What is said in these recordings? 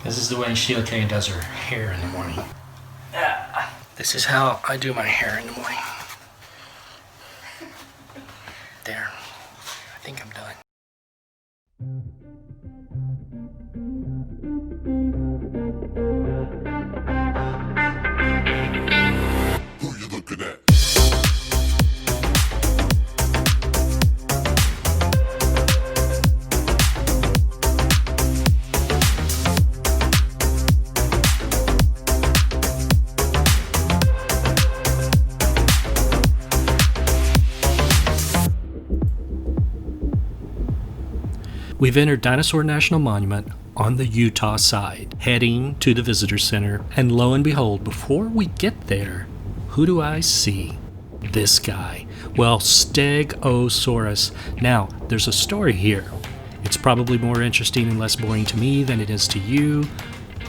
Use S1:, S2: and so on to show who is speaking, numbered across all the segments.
S1: This is the way Sheila Kay does her hair in the morning. This is how I do my hair in the morning. There. I think I'm done.
S2: Who you looking at?
S1: We've entered Dinosaur National Monument on the Utah side, heading to the visitor center, and lo and behold, before we get there, who do I see? This guy. Well, Stegosaurus. Now, there's a story here. It's probably more interesting and less boring to me than it is to you,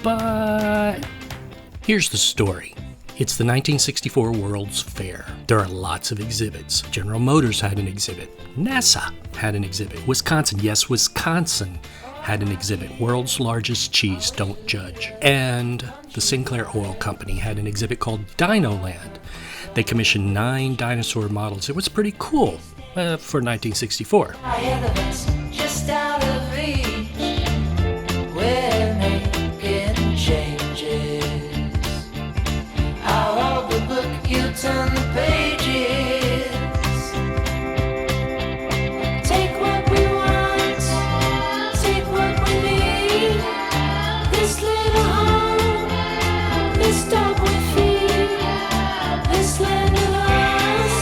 S1: but here's the story. It's the 1964 World's Fair. There are lots of exhibits. General Motors had an exhibit. NASA had an exhibit. Wisconsin, yes, Wisconsin had an exhibit. World's largest cheese, don't judge. And the Sinclair Oil Company had an exhibit called Dinoland. They commissioned 9 dinosaur models. It was pretty cool for 1964.
S3: Just out of reach, we're making changes. Out of the book, you turn the pages. Take what we want, take what we need. This little home, this dog we feed, this land of us.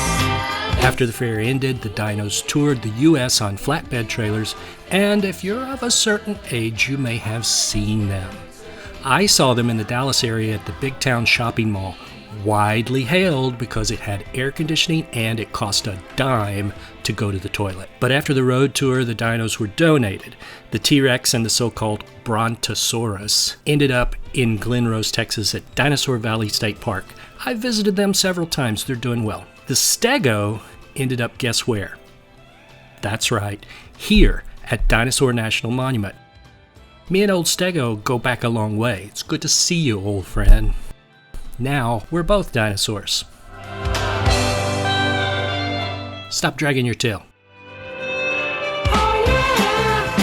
S1: After the fair ended, the dinos toured the U.S. on flatbed trailers, and if you're of a certain age, you may have seen them. I saw them in the Dallas area at the Big Town Shopping Mall, widely hailed because it had air conditioning and it cost a dime to go to the toilet. But after the road tour, the dinos were donated. The T-Rex and the so-called Brontosaurus ended up in Glen Rose, Texas at Dinosaur Valley State Park. I visited them several times. They're doing well. The Stego ended up guess where? That's right, here at Dinosaur National Monument. Me and old Stego go back a long way. It's good to see you, old friend. Now, we're both dinosaurs. Stop dragging your tail.
S3: Oh yeah,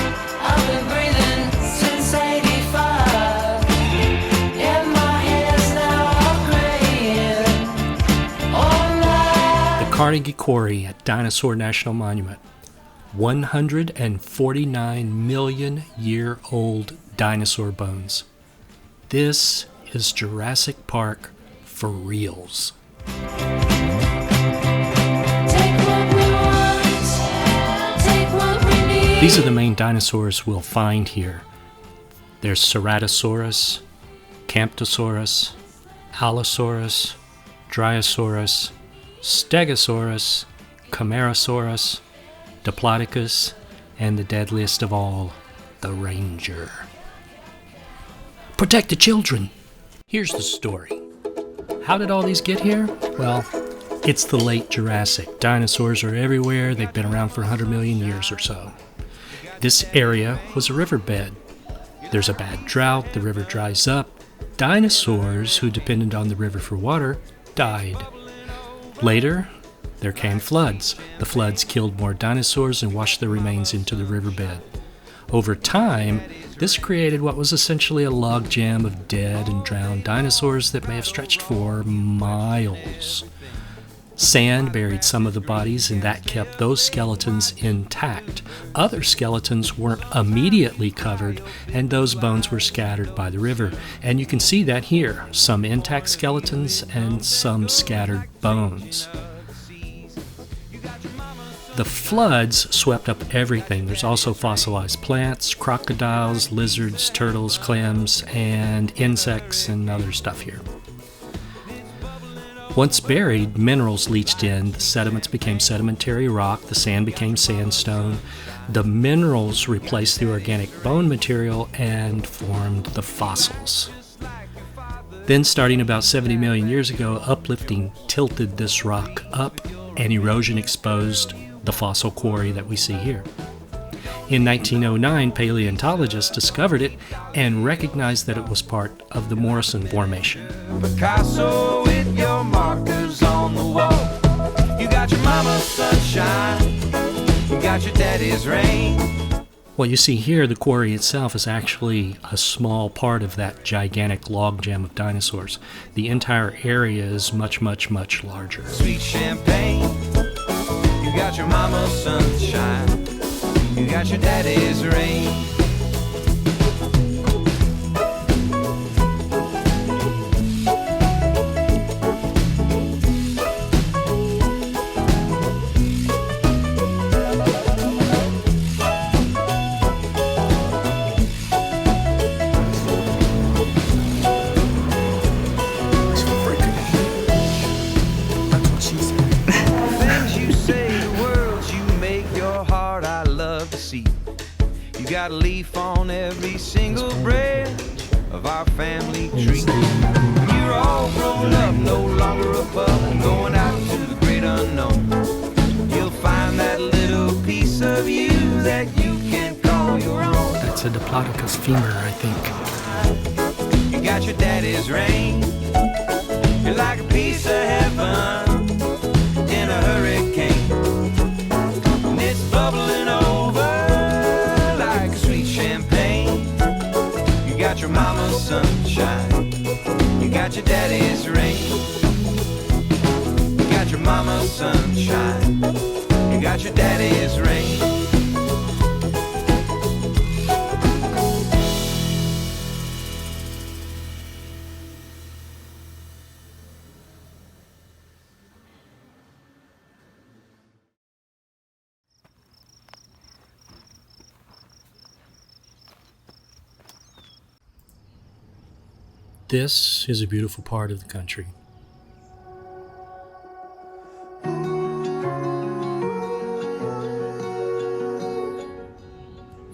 S3: I've been breathing since '85. Yeah, my hair's now graying. All night.
S1: The Carnegie Quarry at Dinosaur National Monument. 149 million year old dinosaur bones. This is Jurassic Park for reals.
S3: Take what we want, take what we need.
S1: These are the main dinosaurs we'll find here. There's Ceratosaurus, Camptosaurus, Allosaurus, Dryosaurus, Stegosaurus, Camarasaurus, Diplodocus, and the deadliest of all, the Ranger. Protect the children! Here's the story. How did all these get here? Well, it's the late Jurassic. Dinosaurs are everywhere. They've been around for 100 million years or so. This area was a riverbed. There's a bad drought, the river dries up. Dinosaurs who depended on the river for water died. Later, there came floods. The floods killed more dinosaurs and washed their remains into the riverbed. Over time, this created what was essentially a logjam of dead and drowned dinosaurs that may have stretched for miles. Sand buried some of the bodies, and that kept those skeletons intact. Other skeletons weren't immediately covered, and those bones were scattered by the river. And you can see that here, some intact skeletons and some scattered bones. The floods swept up everything. There's also fossilized plants, crocodiles, lizards, turtles, clams, and insects and other stuff here. Once buried, minerals leached in. The sediments became sedimentary rock. The sand became sandstone. The minerals replaced the organic bone material and formed the fossils. Then, starting about 70 million years ago, uplifting tilted this rock up, and erosion exposed the fossil quarry that we see here. In 1909, paleontologists discovered it and recognized that it was part of the Morrison Formation.
S4: Picasso with your markers on the wall. You got your mama's sunshine, you got your daddy's rain.
S1: What you see here, the quarry itself, is actually a small part of that gigantic logjam of dinosaurs. The entire area is much, much, much larger.
S4: Sweet champagne, you got your mama's sunshine, you got your daddy's rain. Got a leaf on every single branch of our family tree. When you're all grown up, no longer a pup, and going out to the great unknown, you'll find that little piece of you that you can call your own.
S1: That's a Diplodocus femur, I think.
S4: You got your daddy's rain. You're like a piece of heaven in a hurricane, and it's bubbling over. You got your mama's sunshine, you got your daddy's rain. You got your mama's sunshine, you got your daddy's rain.
S1: This is a beautiful part of the country.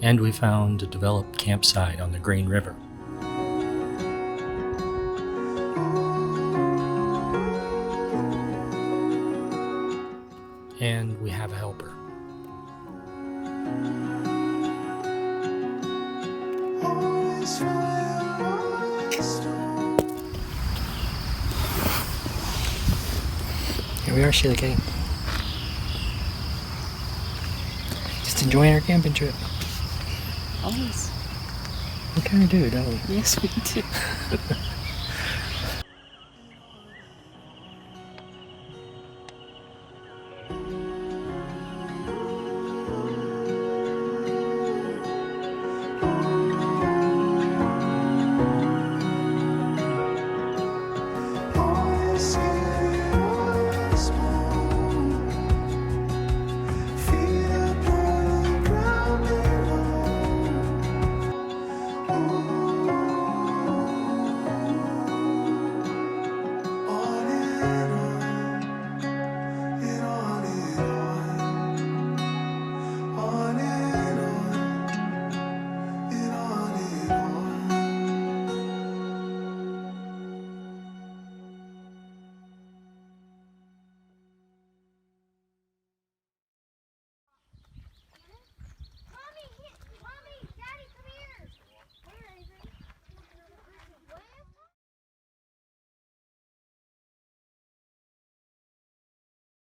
S1: And we found a developed campsite on the Green River. And we have a helper. Here we are, Sheila Kay. Just enjoying our camping trip.
S5: Always.
S1: We kind of do, don't we?
S5: Yes, we do.